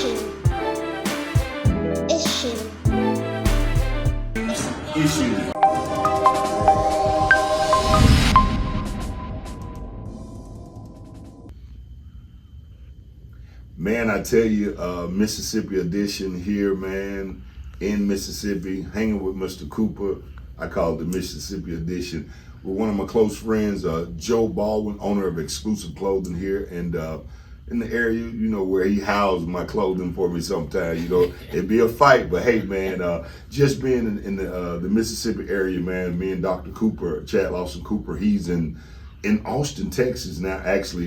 Issue. Man, I tell you, Mississippi edition here, man, in Mississippi, hanging with Mr. Cooper. I call it the Mississippi edition. With one of my close friends, Joe Baldwin, owner of Exclusive Clothing here, and in the area, you know, where he housed my clothing for me sometimes. You know, it'd be a fight, but hey, man, just being in the Mississippi area, man, me and Dr. Cooper, Chad Lawson Cooper, he's in Austin, Texas now, actually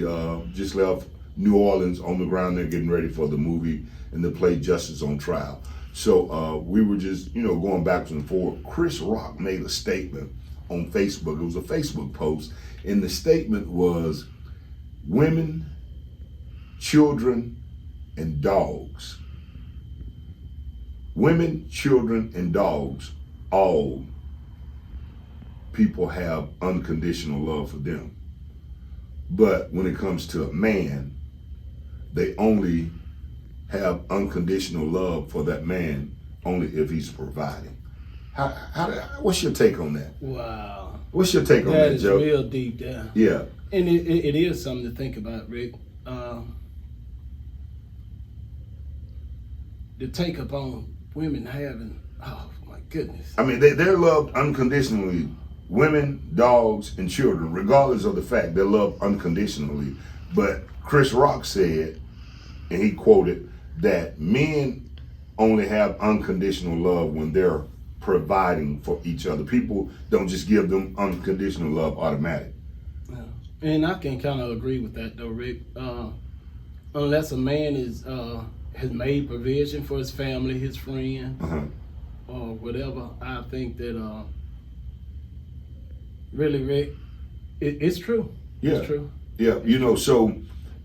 just left New Orleans on the ground there getting ready for the movie and the play Justice on Trial. So we were just, you know, going backwards and forth. Chris Rock made a statement on Facebook. It was a Facebook post, and the statement was, women, children, and dogs. Women, children, and dogs, all people have unconditional love for them. But when it comes to a man, they only have unconditional love for that man only if he's providing. What's your take on that? Wow. What's your take on that, Joe? That is real deep there. Yeah. And it is something to think about, Rick. The take up on women having, oh my goodness. I mean, they're loved unconditionally. Women, dogs, and children, regardless of the fact, they're loved unconditionally. But Chris Rock said, and he quoted, that men only have unconditional love when they're providing for each other. People don't just give them unconditional love automatic. Yeah. And I can kind of agree with that though, Rick. Unless a man has made provision for his family, his friend, or whatever, I think that really, Rick, it's true. Yeah. It's true. Yeah, you know, so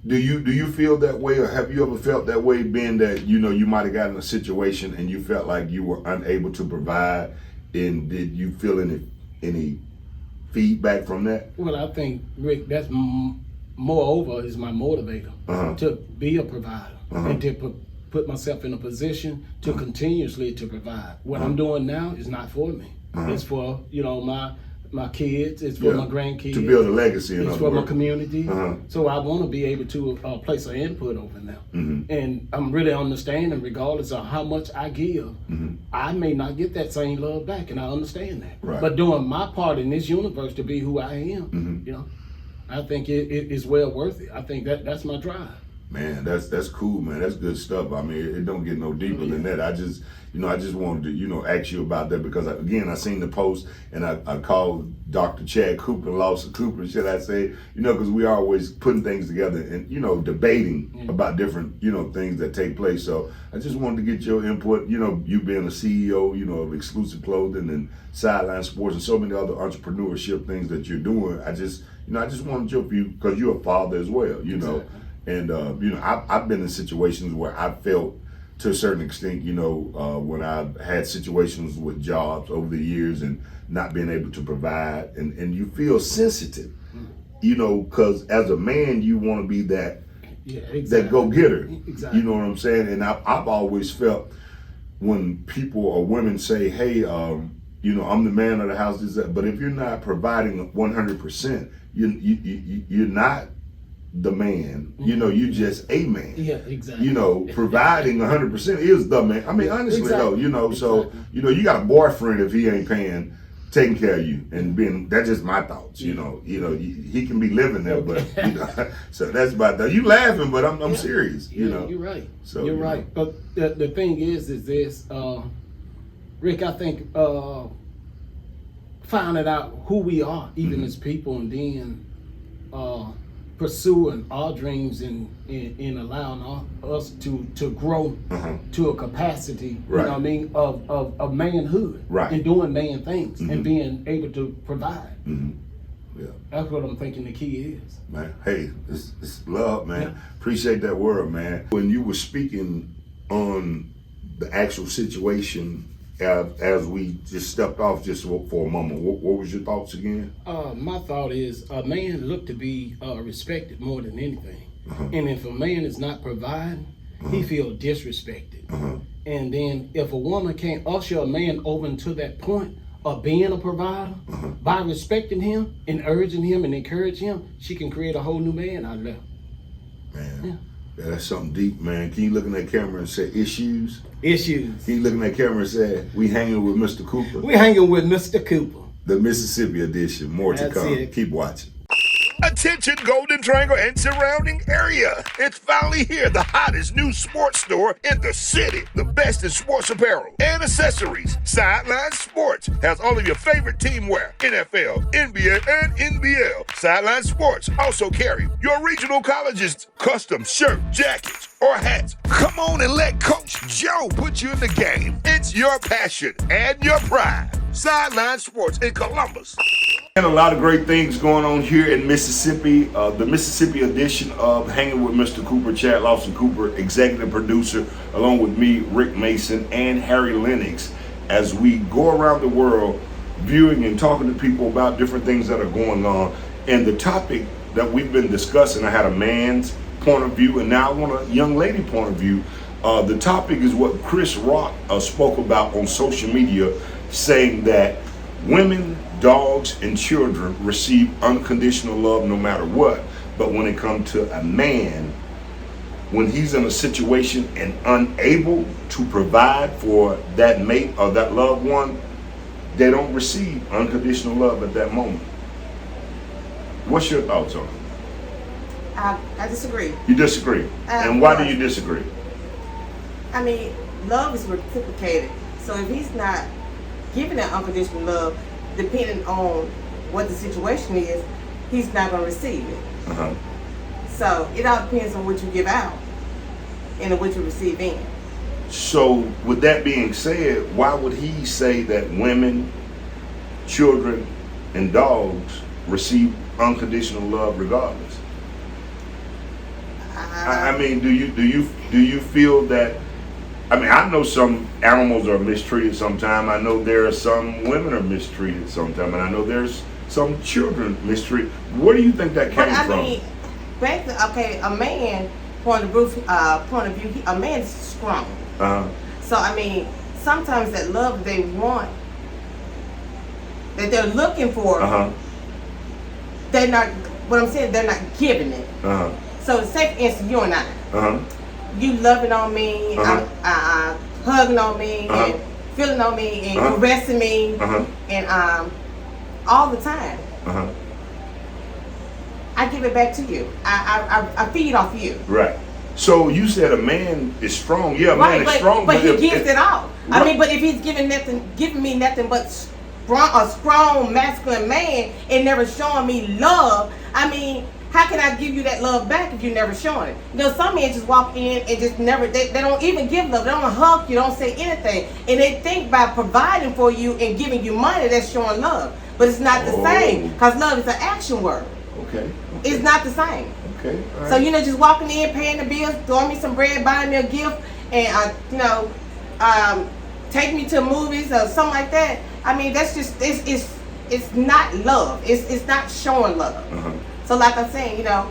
do you feel that way, or have you ever felt that way, being that, you know, you might have gotten a situation and you felt like you were unable to provide, and did you feel any feedback from that? Well, I think, Rick, that's moreover is my motivator to be a provider and to put myself in a position to continuously to provide. What I'm doing now is not for me. It's for, you know, my kids, it's for my grandkids. To build a legacy, in it's other for words. my community. So I want to be able to place an input over them. And I'm really understanding, regardless of how much I give, I may not get that same love back, and I understand that. Right. But doing my part in this universe to be who I am, you know, I think it is well worth it. I think that's my drive. Man, that's cool, man. That's good stuff. I mean, it don't get no deeper than that. I just wanted to, you know, ask you about that because, again, I seen the post and I called Dr. Chad Cooper, Lawson Cooper, should I say, you know, because we are always putting things together and, you know, debating about different, you know, things that take place. So I just wanted to get your input, you know, you being a CEO, you know, of Exclusive Clothing and Sideline Sports and so many other entrepreneurship things that you're doing. I just wanted your view because you're a father as well, you know. Exactly. And, you know, I've been in situations where I felt, to a certain extent, you know, when I've had situations with jobs over the years and not being able to provide, and you feel sensitive, you know, because as a man, you want to be that, that go-getter. Exactly. You know what I'm saying? And I've always felt when people or women say, hey, you know, I'm the man of the house, but if you're not providing 100%, you're not the man, you know, you just a man. Yeah, exactly. You know, providing 100% is the man. I mean, honestly though, you know, so, you know, you got a boyfriend if he ain't taking care of you and that's just my thoughts, you know, he can be living there, but, you know, so that's about that. You laughing, but I'm serious, you know. You're right. So, you're right. But the thing is this, Rick, I think finding out who we are, even as people, and then pursuing our dreams and allowing us to grow to a capacity, you know what I mean, of manhood, and doing man things and being able to provide. Yeah. That's what I'm thinking the key is. Man, hey, it's love, man. Appreciate that word, man. When you were speaking on the actual situation as we just stepped off just for a moment, what was your thoughts again? My thought is a man look to be respected more than anything. And if a man is not providing, he feel disrespected. And then if a woman can't usher a man over into that point of being a provider by respecting him and urging him and encouraging him, she can create a whole new man out of that. Man, yeah, that's something deep, man. Can you look in that camera and say issues? Issues. Can you look in that camera and say, we hanging with Mr. Cooper? We hanging with Mr. Cooper. The Mississippi edition. More to That's come. it. Keep watching. Attention Golden Triangle and surrounding area. It's finally here, the hottest new sports store in the city. The best in sports apparel and accessories. Sideline Sports has all of your favorite team wear. NFL, NBA, and NBL. Sideline Sports also carry your regional colleges' custom shirt, jackets, or hats. Come on and let Coach Joe put you in the game. It's your passion and your pride. Sideline Sports in Columbus. And a lot of great things going on here in Mississippi. The Mississippi edition of Hanging with Mr. Cooper, Chad Lawson Cooper, executive producer, along with me, Rick Mason, and Harry Lennox, as we go around the world viewing and talking to people about different things that are going on. And the topic that we've been discussing, I had a man's point of view, and now I want a young lady point of view. The topic is what Chris Rock spoke about on social media, saying that women, dogs, and children receive unconditional love no matter what. But when it comes to a man, when he's in a situation and unable to provide for that mate or that loved one, they don't receive unconditional love at that moment. What's your thoughts on it? I disagree. You disagree? And why do you disagree? I mean, love is reciprocated. So if he's not giving that unconditional love, depending on what the situation is, he's not going to receive it. So it all depends on what you give out and what you receive in. So with that being said, why would he say that women, children, and dogs receive unconditional love regardless? I mean, do you feel that? I mean, I know some animals are mistreated sometimes. I know there are some women are mistreated sometimes, and I know there's some children mistreated. Where do you think that came from? I mean, back to, okay, a man point of view, a man's strong. So I mean, sometimes that love they want, that they're looking for, they're not. What I'm saying, they're not giving it. So say for instance, you and I. You loving on me, hugging on me, and feeling on me, and caressing me, and all the time. I give it back to you. I feed off you. Right. So you said a man is strong. Yeah, a man is strong, but he gives it off. Right. I mean, but if he's giving me nothing but a strong masculine man and never showing me love, I mean, how can I give you that love back if you never showing it? You know, some men just walk in and just never, they don't even give love. They don't hug you, don't say anything. And they think by providing for you and giving you money, that's showing love. But it's not the same, because love is an action word. Okay. It's not the same. Okay. All right. So, you know, just walking in, paying the bills, throwing me some bread, buying me a gift, and, take me to movies or something like that. I mean, that's just, it's not love. It's not showing love. So like I'm saying, you know,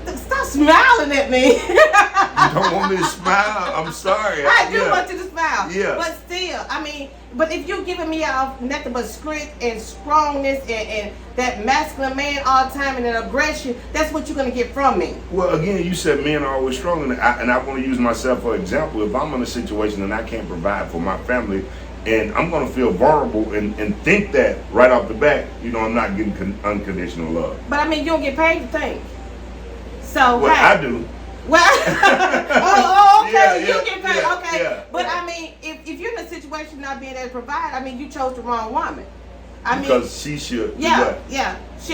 stop smiling at me. You don't want me to smile? I'm sorry. I do want you to smile. Yeah. But still, I mean, but if you're giving me out nothing but grit and strongness and that masculine man all the time and that aggression, that's what you're going to get from me. Well, again, you said men are always strong, and I want to use myself for example. If I'm in a situation and I can't provide for my family, and I'm going to feel vulnerable and think that right off the bat, you know, I'm not getting unconditional love. But I mean, you don't get paid to think. So, well, hey. I do. Well, okay, Yeah, you get paid, okay. Yeah. But I mean, if you're in a situation not being able to provide, I mean, you chose the wrong woman. Because she should. Yeah.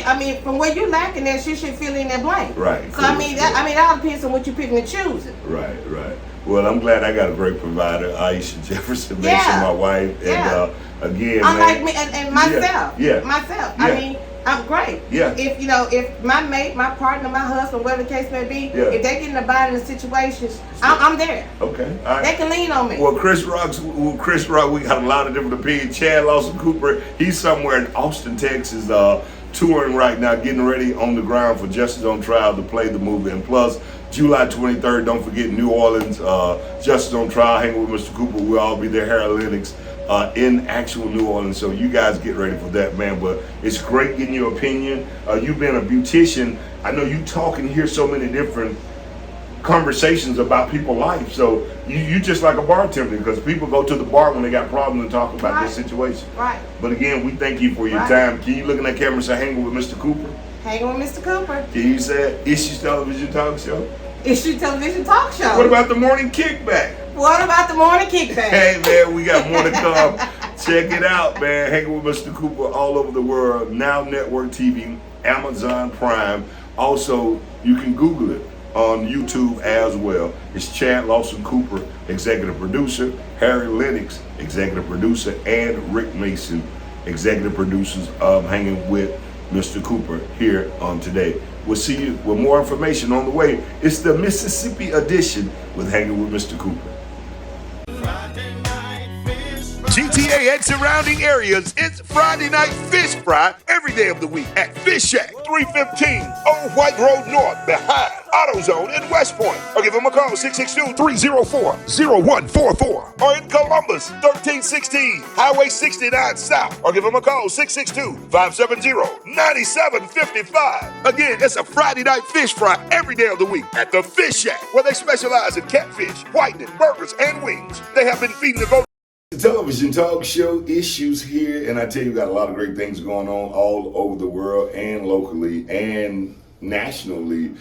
I mean, from where you lacking there, she should fill in that blank. Right. So I mean, that all depends on what you're picking and choosing. Right. Well, I'm glad I got a great provider, Aisha Jefferson Mason, my wife, and again, unlike me and myself. Yeah. I mean, I'm great. Yeah. If my mate, my partner, my husband, whatever the case may be, if they get in a bind in a situation, I'm there. Okay. All right. They can lean on me. Well, Chris Rock, we got a lot of different opinions. Chad Lawson Cooper, he's somewhere in Austin, Texas, touring right now, getting ready on the ground for Justice on Trial to play the movie. And plus, July 23rd, don't forget New Orleans, Justice on Trial, hanging with Mr. Cooper. We'll all be there, Harold Lennox, in actual New Orleans. So you guys get ready for that, man. But it's great getting your opinion. You've been a beautician. I know you talk and hear so many different conversations about people's life. So you just like a bartender, because people go to the bar when they got problems and talk about their situation. Right. But again, we thank you for your time. Can you look in that camera and say, hanging with Mr. Cooper? Hanging with Mr. Cooper. Can you say Issues Television Talk Show? Issue Television Talk Show. What about the morning kickback? What about the morning kickback? Hey man, we got more to come. Check it out, man. Hanging with Mr. Cooper all over the world. Now Network TV, Amazon Prime. Also, you can Google it on YouTube as well. It's Chad Lawson Cooper, executive producer, Harry Lennox, executive producer, and Rick Mason, executive producers of Hanging with Mr. Cooper here on today. We'll see you with more information on the way. It's the Mississippi edition with Hanging with Mr. Cooper. GTA and surrounding areas, it's Friday Night Fish Fry every day of the week at Fish Shack, 315 Old White Road North, behind AutoZone in West Point. Or give them a call, 662-304-0144. Or in Columbus, 1316 Highway 69 South. Or give them a call, 662-570-9755. Again, it's a Friday Night Fish Fry every day of the week at the Fish Shack, where they specialize in catfish, whitening, burgers, and wings. They have been feeding the Golden Television talk show Issues here, and I tell you, we got a lot of great things going on all over the world and locally and nationally.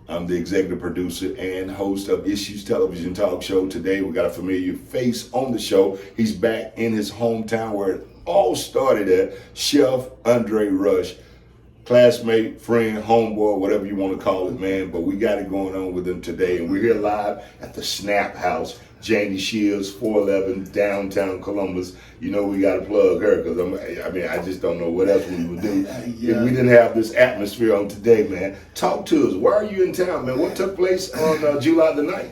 I'm the executive producer and host of Issues Television Talk Show. Today we got a familiar face on the show. He's back in his hometown where it all started at. Chef Andre Rush, classmate, friend, homeboy, whatever you want to call it, man. But we got it going on with him today, and we're here live at the Snap House. Janie Shields, 411, downtown Columbus. You know we got to plug her, because I just don't know what else we would do if we didn't have this atmosphere on today, man. Talk to us. Why are you in town, man? What took place on July the 9th?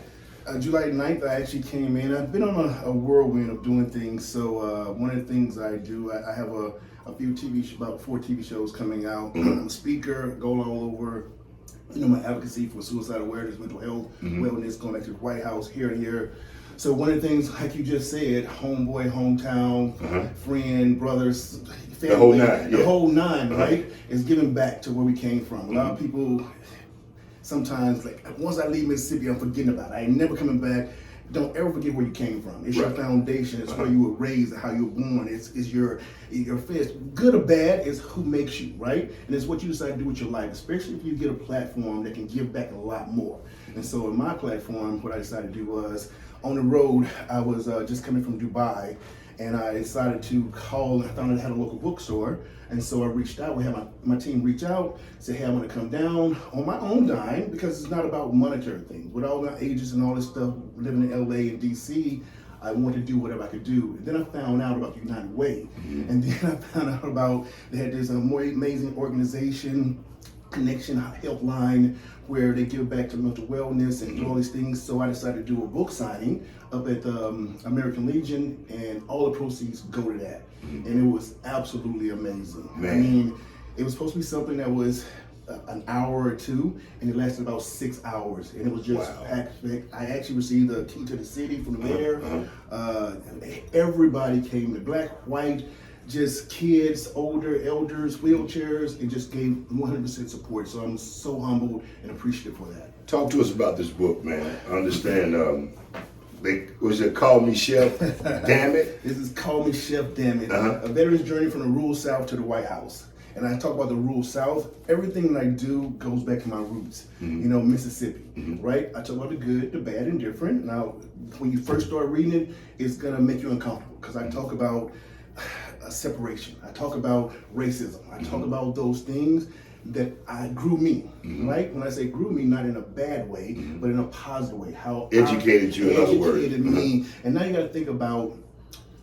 July 9th, I actually came in. I've been on a whirlwind of doing things. So one of the things I do, I have a few about 4 TV shows coming out. I'm a speaker, go all over. My advocacy for suicide awareness, mental health, wellness, going back to the White House, here and here. So one of the things, like you just said, homeboy, hometown, friend, brothers, family, the whole nine, the whole nine, right, is giving back to where we came from. A lot of people sometimes, like, once I leave Mississippi, I'm forgetting about it. I ain't never coming back. Don't ever forget where you came from. It's your foundation. It's where you were raised, how you were born. It's your fist. Good or bad is who makes you, right? And it's what you decide to do with your life, especially if you get a platform that can give back a lot more. And so in my platform, what I decided to do was, on the road, I was just coming from Dubai, and I decided to call. I found I had a local bookstore, and so I reached out. We had my team reach out, say, hey, I want to come down on my own dime, because it's not about monetary things. With all my agents and all this stuff, living in LA and DC, I wanted to do whatever I could do. And then I found out about United Way, and then I found out about they had this more amazing organization, Connection Helpline, where they give back to mental wellness and do all these things. So I decided to do a book signing up at the American Legion, and all the proceeds go to that. And it was absolutely amazing. Man. I mean, it was supposed to be something that was an hour or two, and it lasted about 6 hours, and it was just packed. I actually received the key to the city from the mayor. Everybody came, the black, white, just kids, older, elders, wheelchairs, and just gave 100% support. So I'm so humbled and appreciative for that. Talk to us about this book, man. I understand. Was it Call Me Chef? Damn it. This is Call Me Chef, Damn It. A veteran's journey from the rural South to the White House. And I talk about the rural South. Everything that I do goes back to my roots, Mississippi, right? I talk about the good, the bad, and different. Now, when you first start reading it, it's gonna make you uncomfortable, because I talk about separation. I talk about racism. I talk about those things that grew me, right? When I say grew me, not in a bad way, but in a positive way. How educated you, in other words. Educated me. And now you got to think about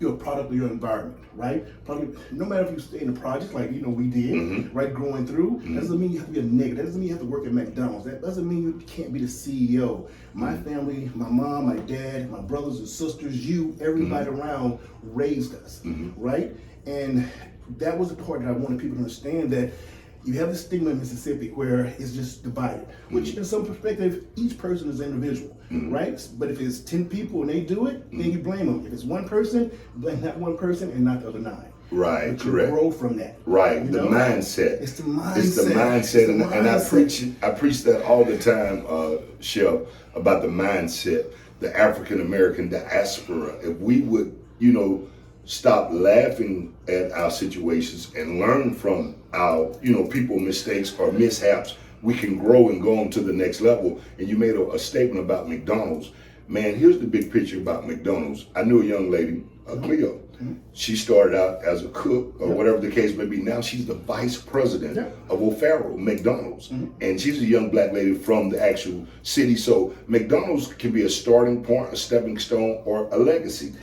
you're a product of your environment, right? Probably, no matter if you stay in the project like we did, right, growing through, that doesn't mean you have to be a nigga. That doesn't mean you have to work at McDonald's. That doesn't mean you can't be the CEO. My family, my mom, my dad, my brothers and sisters, everybody around raised us, right? And that was the part that I wanted people to understand, that You have the stigma in Mississippi where it's just divided, which in some perspective, each person is an individual, right? But if it's 10 people and they do it, then you blame them. If it's one person, blame that one person and not the other 9. Right, But you correct. grow from that. Right, you the know? mindset. It's the mindset. It's the mindset, It's the and I mindset. preach that all the time, Chef, about the mindset, the African American diaspora. If we would, stop laughing at our situations and learn from our, people mistakes or mishaps, we can grow and go on to the next level. And you made a statement about McDonald's. Man, here's the big picture about McDonald's. I knew a young lady, Cleo. She started out as a cook or whatever the case may be. Now she's the vice president of O'Farrell McDonald's. And she's a young black lady from the actual city. So McDonald's can be a starting point, a stepping stone, or a legacy,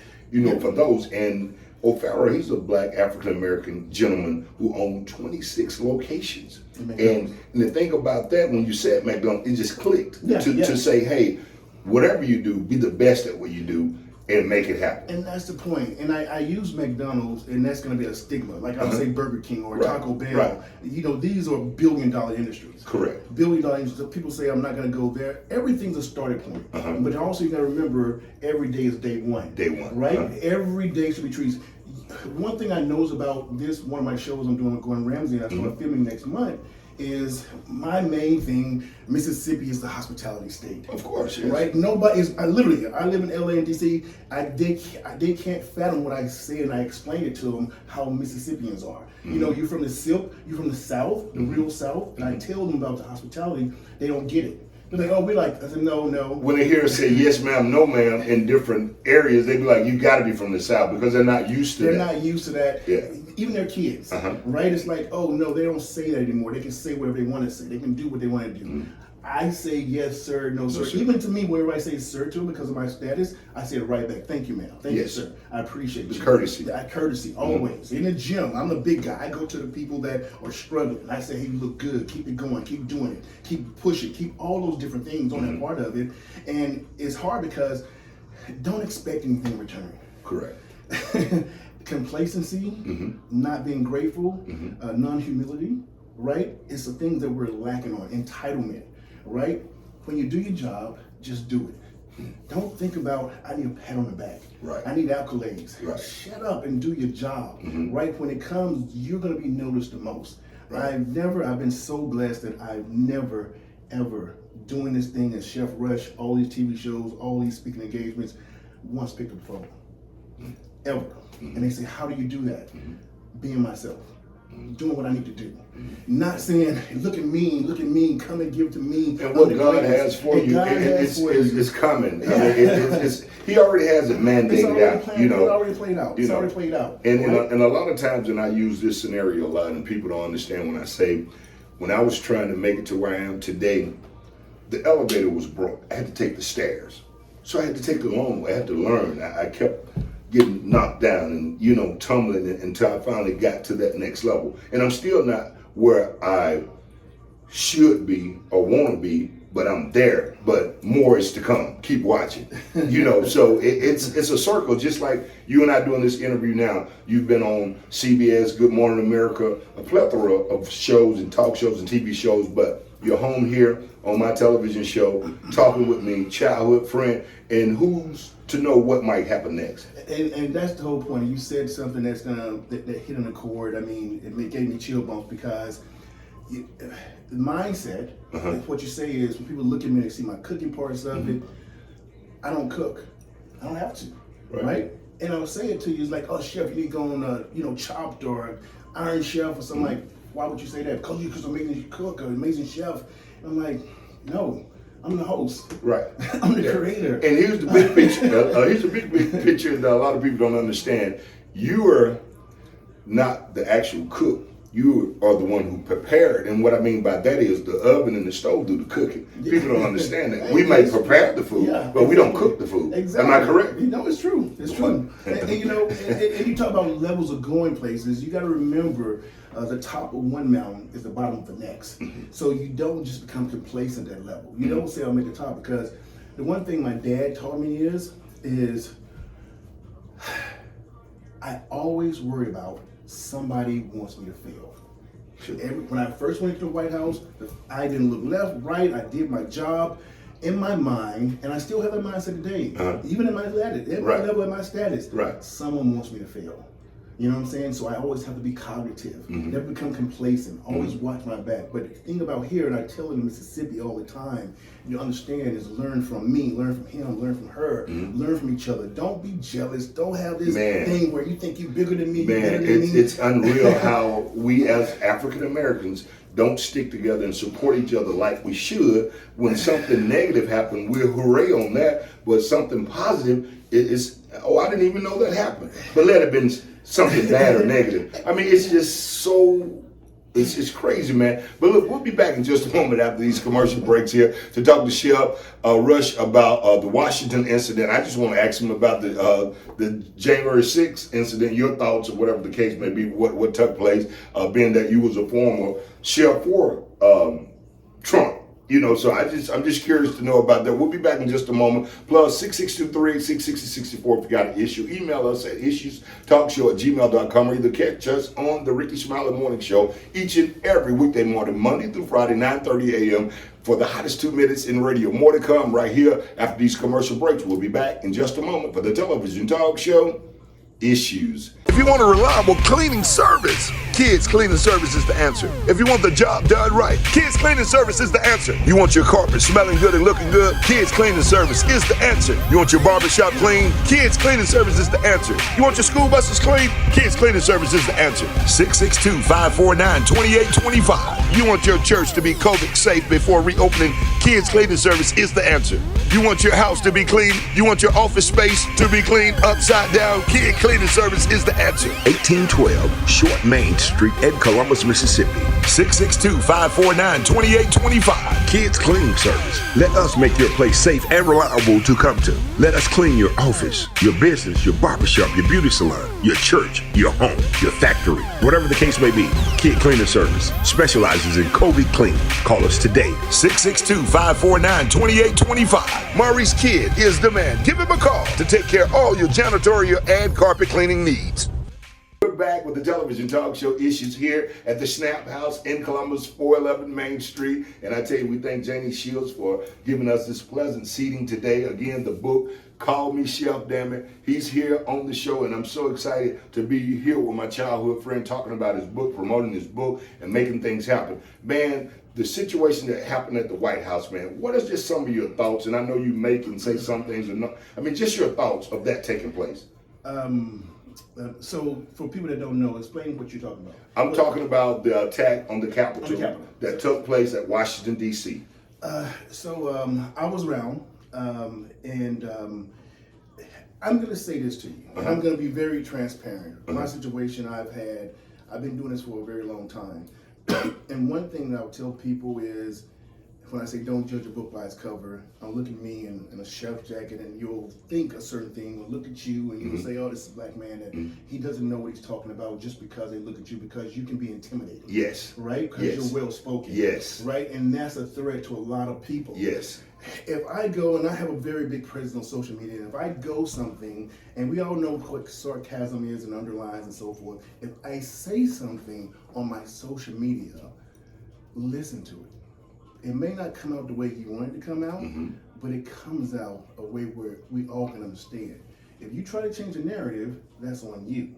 for those. And O'Farrell, he's a black African-American gentleman who owned 26 locations. And the thing about that, when you said McDonald's, it just clicked to say, hey, whatever you do, be the best at what you do and make it happen. And that's the point. And I use McDonald's, and that's going to be a stigma. Like I would say Burger King or Taco Bell. Right. These are billion-dollar industries. Correct. Billion-dollar industries. People say, I'm not going to go there. Everything's a starting point. But also you got to remember, every day is day one. Day one. Right? Every day should be treated. One thing I knows about this, one of my shows I'm doing with Gordon Ramsay, and I'm filming next month, is my main thing. Mississippi is the hospitality state. Of course, yes. Right? Nobody is. I live in LA and DC. They can't fathom what I say, and I explain it to them how Mississippians are. You're from the Silk, you're from the South, the real South, and I tell them about the hospitality. They don't get it. They're like, oh, we like. I said, no. When they hear us say yes, ma'am, no, ma'am in different areas, they be like, you got to be from the South because they're not used to that. They're not used to that. Yeah. Even their kids, right? It's like, oh no, they don't say that anymore. They can say whatever they want to say. They can do what they want to do. I say yes, sir, no, sir. Even to me, whenever I say sir to them because of my status, I say it right back. Thank you, ma'am. Thank you, sir. I appreciate you. Courtesy. Courtesy, always. In the gym, I'm the big guy. I go to the people that are struggling. I say, hey, you look good. Keep it going. Keep doing it. Keep pushing. Keep all those different things on that part of it. And it's hard because don't expect anything in return. Correct. Complacency, not being grateful, non-humility, right? It's the things that we're lacking on. Entitlement, right? When you do your job, just do it. Don't think about, I need a pat on the back. Right. I need accolades. Right. Shut up and do your job, right? When it comes, you're going to be noticed the most. Right. I've been so blessed that I've never, ever, doing this thing as Chef Rush, all these TV shows, all these speaking engagements, once picked up the phone. Ever. And they say, how do you do that? Being myself. Doing what I need to do. Not saying, look at me, come and give to me. And what God has for you, it's coming. Yeah. I mean, He already has it mandated out. It's already played out. It's already played out. And a lot of times, and I use this scenario a lot, and people don't understand when I say, when I was trying to make it to where I am today, the elevator was broke. I had to take the stairs. So I had to take the long way. I had to learn. I kept getting knocked down and, tumbling until I finally got to that next level. And I'm still not where I should be or want to be, but I'm there. But more is to come. Keep watching. So it's a circle, just like you and I doing this interview now. You've been on CBS, Good Morning America, a plethora of shows and talk shows and TV shows, but you're home here on my television show, talking with me, childhood friend, and who's to know what might happen next. And that's the whole point. You said something that hit on the chord. I mean, it gave me chill bumps because the mindset, what you say is, when people look at me, they see my cooking parts of it, I don't cook. I don't have to, right? And I'll say it to you, it's like, oh, chef, you need to go on, Chopped or Iron Chef or something like, why would you say that? Because you're an amazing cook or amazing chef. And I'm like, no, I'm the host. Right. I'm the creator. And here's the big picture. Here's the big picture that a lot of people don't understand. You are not the actual cook. You are the one who prepared. And what I mean by that is the oven and the stove do the cooking. People don't understand that. We may prepare the food, but we don't cook the food. Exactly. Am I correct? It's true. It's true. And you talk about levels of going places. You got to remember, the top of one mountain is the bottom of the next. So you don't just become complacent at that level. You don't say, I'll make the top, because the one thing my dad taught me is I always worry about somebody wants me to fail. When I first went to the White House, I didn't look left, right. I did my job in my mind, and I still have that mindset today. Even in my status, level of my status, someone wants me to fail. You know what I'm saying? So I always have to be cognitive, never become complacent, always watch my back. But the thing about here, and I tell it in Mississippi all the time, you understand, is learn from me, learn from him, learn from her, learn from each other. Don't be jealous. Don't have this thing where you think you're bigger than me, you're better than me. It's unreal how we as African Americans don't stick together and support each other like we should. When something negative happens, we're hooray on that. But something positive is, I didn't even know that happened. But let it have been something bad or negative. I mean, it's just so, it's crazy, man. But look, we'll be back in just a moment after these commercial breaks here to talk to Chef Rush about the Washington incident. I just want to ask him about the January 6th incident, your thoughts or whatever the case may be, what took place, being that you was a former chef for Trump. You know, so I'm just curious to know about that. We'll be back in just a moment. Plus 662-386-6064 if you got an issue. Email us at issuestalkshow@gmail.com or either catch us on the Ricky Smiley Morning Show each and every weekday morning, Monday through Friday, 9:30 a.m. for the hottest 2 minutes in radio. More to come right here after these commercial breaks. We'll be back in just a moment for the television talk show, Issues. If you want a reliable cleaning service, Kids Cleaning Service is the answer. If you want the job done right, Kids Cleaning Service is the answer. You want your carpet smelling good and looking good, Kids Cleaning Service is the answer. You want your barbershop clean, Kids Cleaning Service is the answer. You want your school buses clean, Kids Cleaning Service is the answer. 662-549-2825. You want your church to be COVID safe before reopening, Kids Cleaning Service is the answer. You want your house to be clean, you want your office space to be clean upside down, Kids Cleaning Service is the answer. 1812 Short Main Street in Columbus, Mississippi. 662-549-2825. Kids Cleaning Service. Let us make your place safe and reliable to come to. Let us clean your office, your business, your barbershop, your beauty salon, your church, your home, your factory, whatever the case may be. Kid Cleaning Service specializes in COVID cleaning. Call us today. 662-549-2825. Maurice Kidd is the man. Give him a call to take care of all your janitorial and carpet cleaning needs. We're back with the television talk show Issues here at the Snap House in Columbus, 411 Main Street. And I tell you, we thank Janie Shields for giving us this pleasant seating today. Again, the book, Call Me Chef, damn it. He's here on the show, and I'm so excited to be here with my childhood friend talking about his book, promoting his book, and making things happen. Man, the situation that happened at the White House, man, what is just some of your thoughts? And I know you make and say some things, or not. I mean, just your thoughts of that taking place. So, for people that don't know, explain what you're talking about. I'm talking about the attack on the Capitol that took place at Washington, D.C. I was around, and I'm going to say this to you. And I'm going to be very transparent. My situation I've been doing this for a very long time. And one thing that I'll tell people is, when I say don't judge a book by its cover, look at me in a chef jacket and you'll think a certain thing, or look at you and you'll say, oh, this is a black man, that he doesn't know what he's talking about just because they look at you, because you can be intimidating. Yes. Right? Because you're well spoken. Yes. Right? And that's a threat to a lot of people. Yes. If I go, and I have a very big presence on social media, and if I go something, and we all know what sarcasm is and underlines and so forth, if I say something on my social media, listen to it. It may not come out the way you want it to come out, but it comes out a way where we all can understand. If you try to change the narrative, that's on you.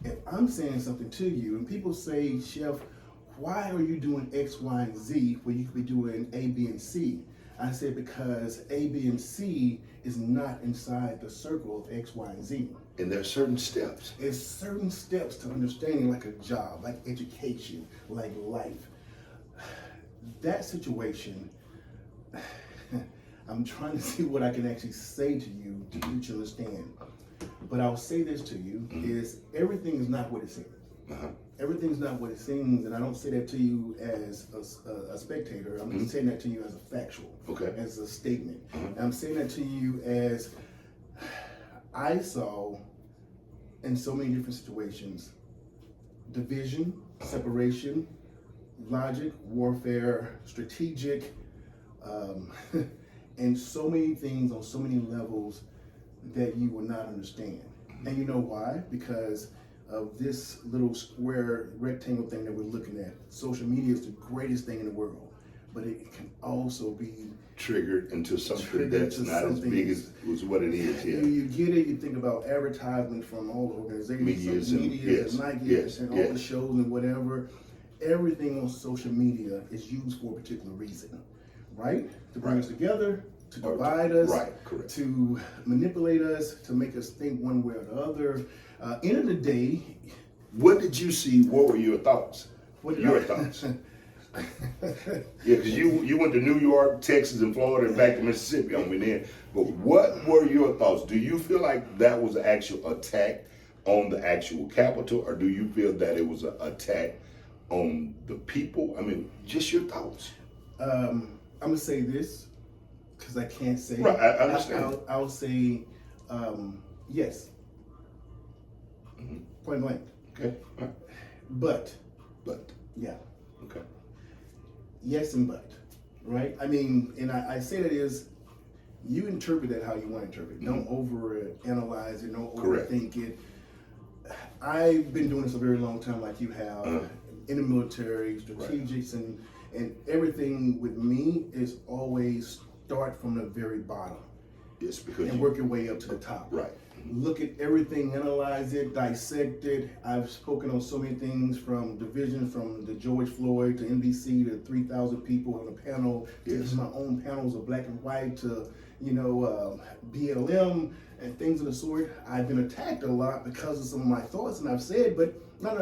If I'm saying something to you, and people say, Chef, why are you doing X, Y, and Z when you could be doing A, B, and C? I said, because A, B, and C is not inside the circle of X, Y, and Z. And there are certain steps. There's certain steps to understanding, like a job, like education, like life. That situation, I'm trying to see what I can actually say to you to get you to understand. But I'll say this to you, is everything is not what it seems. Everything's not what it seems, and I don't say that to you as a spectator. I'm just saying that to you as a factual, as a statement. And I'm saying that to you as I saw in so many different situations, division, separation, logic, warfare, strategic, and so many things on so many levels that you will not understand. And you know why? Because of this little square rectangle thing that we're looking at. Social media is the greatest thing in the world, but it can also be Triggered into something Triggered that's into not something. as big as what it is. you, Yeah. you get it. You think about advertisement from all the organizations, Medias and- medias, yes, and Nike, yes, and all yes. the shows and whatever. Everything on social media is used for a particular reason, right? To bring us together, to Or to- divide us, right, correct. to manipulate us, to make us think one way or the other. End of the day, What did you see? What were your thoughts? what did Your I- thoughts? Yeah, because you went to New York, Texas, and Florida, and back to Mississippi on me then. But what were your thoughts? Do you feel like that was an actual attack on the actual Capitol, or do you feel that it was an attack on the people? I mean, just your thoughts. I'm gonna say this because I can't say. Right, I understand. I'll say yes. Point blank. Okay, all right. But But yeah, okay, yes and but, right? I mean, and I say that is, you interpret that how you want to interpret it. Don't over analyze it. Don't Correct. overthink it. I've been doing this a very long time, like you have, in the military, strategics, and everything with me is always start from the very bottom yes, because and work your way up to the top. right. Look at everything, analyze it, dissect it. I've spoken on so many things, from division, from the George Floyd to NBC to 3,000 people on the panel, Yes. to my own panels of black and white, to BLM and things of the sort. I've been attacked a lot because of some of my thoughts, and I've said, but not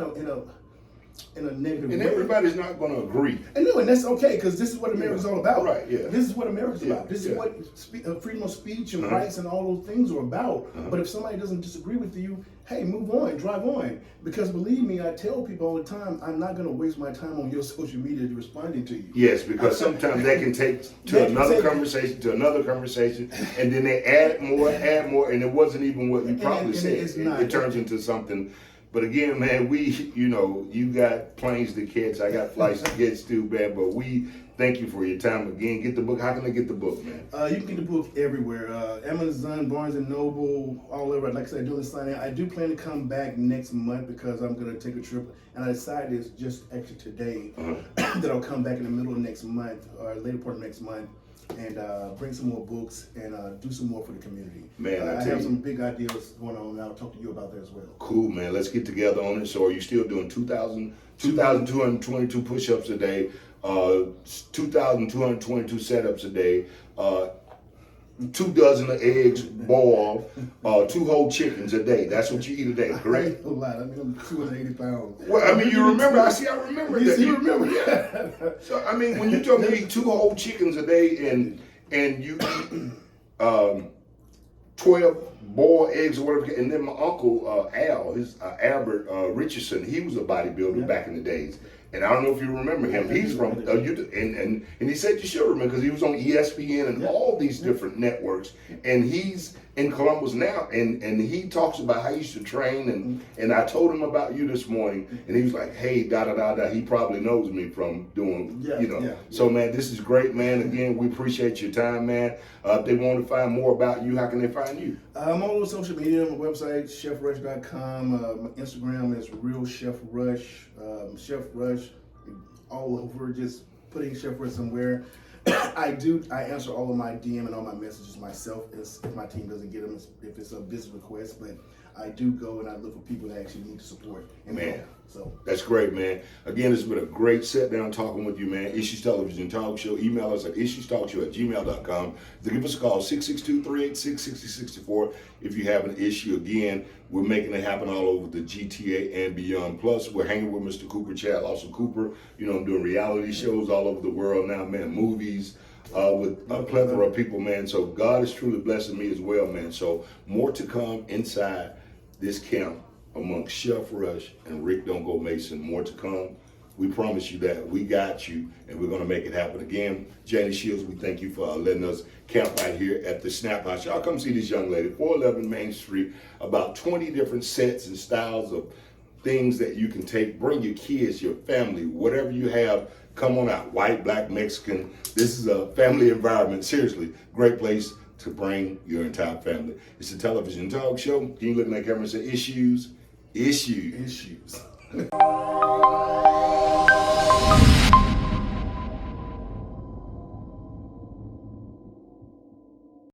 in a negative And way. everybody's not going to agree. And no, and that's okay, because this is what America's all about. Right, yeah. This is what America's Yeah, about. This yeah. is what freedom of speech and Uh-huh. rights and all those things are about. But if somebody doesn't disagree with you, hey, move on, drive on. Because believe me, I tell people all the time, I'm not going to waste my time on your social media responding to you. Yes, because sometimes that can take to That can another take- conversation, and then they add more, and it wasn't even what you And probably said. it's not. It turns into something. But again, man, you got planes to catch, I got flights to catch too, man. But we thank you for your time again. Get the book. How can they get the book, man? You can get the book everywhere. Amazon, Barnes & Noble, all over. Like I said, doing the signing. I do plan to come back next month because I'm going to take a trip. And I decided it's just actually today that I'll come back in the middle of next month, or later part of next month, and bring some more books and do some more for the community. Man, I I tell have you. some big ideas going on, and I'll talk to you about that as well. Cool, man. Let's get together on it. So are you still doing 2,222 push-ups a day, 2,222 setups a day, 2 dozen of eggs boiled, 2 whole chickens a day? That's what you eat a day, I correct? eat a lot. I mean, I'm 280 pounds. Well, I mean, you remember. I remember Yes, that. you remember. So, I mean, when you told me you eat 2 whole chickens a day and you eat 12 boiled eggs or whatever, and then my uncle Al, Albert Richardson, he was a bodybuilder back in the days. And I don't know if you remember him. He's from and he said you should remember because he was on ESPN and all these different networks. And he's in Columbus now, and he talks about how he used to train. And I told him about you this morning, and he was like, "Hey, da da da da." He probably knows me from doing, So man, this is great, man. Again, we appreciate your time, man. If they want to find more about you, how can they find you? I'm all over social media. My website, chefrush.com. My Instagram is Real Chef Rush. Chef Rush, all over. Just putting Chef Rush somewhere. I answer all of my DM and all my messages myself if my team doesn't get them, if it's a business request. But I do go and I look for people that actually need support. And Man. help. So That's great, man. Again, it's been a great sit down talking with you, man. Issues Television Talk Show. Email us at issuestalkshow@gmail.com. To give us a call, 662-386-6664. If you have an issue, again, we're making it happen all over the GTA and beyond. Plus, we're hanging with Mr. Cooper, Chad Lawson Cooper. I'm doing reality shows all over the world now, man. Movies. With a plethora of people, man. So God is truly blessing me as well, man. So more to come inside this camp amongst Chef Rush and Rick Don't Go Mason. More to come. We promise you that. We got you, and we're going to make it happen. Again, Janie Shields, we thank you for letting us camp right here at the Snap House. Y'all come see this young lady, 411 Main Street. About 20 different sets and styles of things that you can take. Bring your kids, your family, whatever you have. Come on out. White, black, Mexican. This is a family environment. Seriously, great place to bring your entire family. It's a television talk show. Can you look in that camera and say issues? Issues. Issues.